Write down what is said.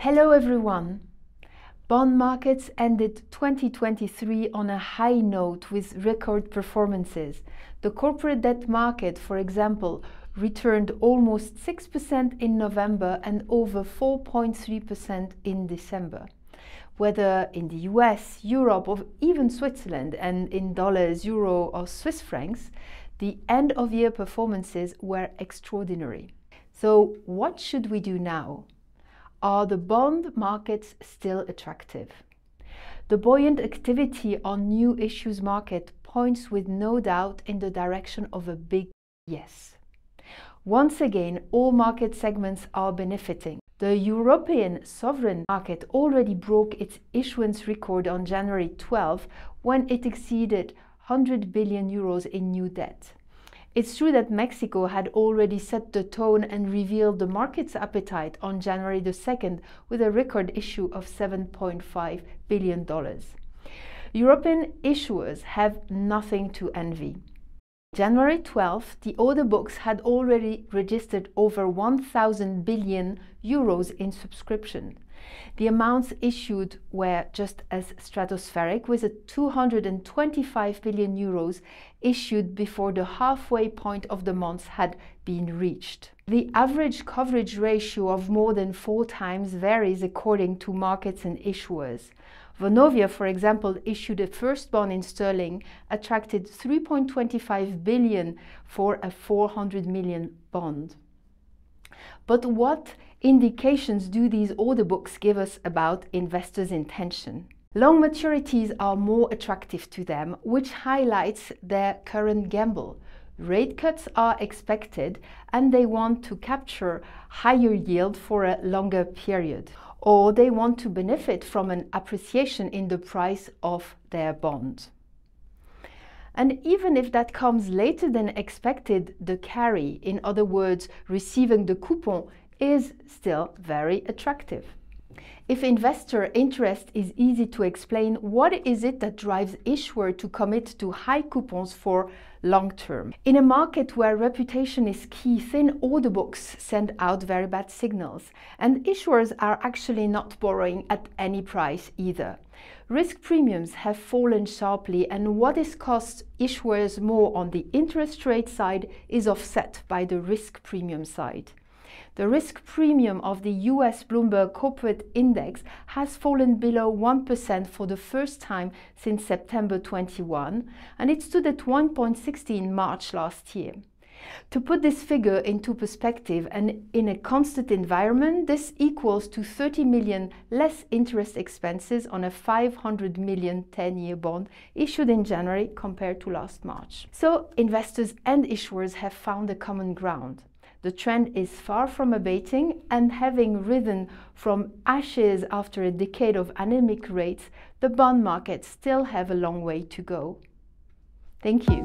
Hello everyone! Bond markets ended 2023 on a high note with record performances. The corporate debt market, for example, returned almost 6% in November and over 4.3% in December. Whether in the US, Europe, or even Switzerland, and in dollars, euro, or Swiss francs, the end-of-year performances were extraordinary. So what should we do now? Are the bond markets still attractive? The buoyant activity on new issues market points with no doubt in the direction of a big yes. Once again, all market segments are benefiting. The European sovereign market already broke its issuance record on January 12 when it exceeded 100 billion euros in new debt. It's true that Mexico had already set the tone and revealed the market's appetite on January the 2nd with a record issue of $7.5 billion. European issuers have nothing to envy. January 12th, the order books had already registered over 1,000 billion euros in subscription. The amounts issued were just as stratospheric, with a 225 billion euros issued before the halfway point of the month had been reached. The average coverage ratio of more than 4 times varies according to markets and issuers. Vonovia, for example, issued a first bond in sterling, attracted 3.25 billion for a 400 million bond. But what indications do these order books give us about investors' intention? Long maturities are more attractive to them, which highlights their current gamble. Rate cuts are expected and they want to capture higher yield for a longer period, or they want to benefit from an appreciation in the price of their bond. And even if that comes later than expected, the carry, in other words, receiving the coupon, is still very attractive. If investor interest is easy to explain, what is it that drives issuer to commit to high coupons for long term? In a market where reputation is key, thin order books send out very bad signals, and issuers are actually not borrowing at any price either. Risk premiums have fallen sharply, and what is cost issuers more on the interest rate side is offset by the risk premium side. The risk premium of the US Bloomberg Corporate Index has fallen below 1% for the first time since September 21, and it stood at 1.60 in March last year. To put this figure into perspective, and in a constant environment, this equals to 30 million less interest expenses on a 500 million 10-year bond issued in January compared to last March. So investors and issuers have found a common ground. The trend is far from abating, and having risen from ashes after a decade of anemic rates, the bond markets still have a long way to go. Thank you.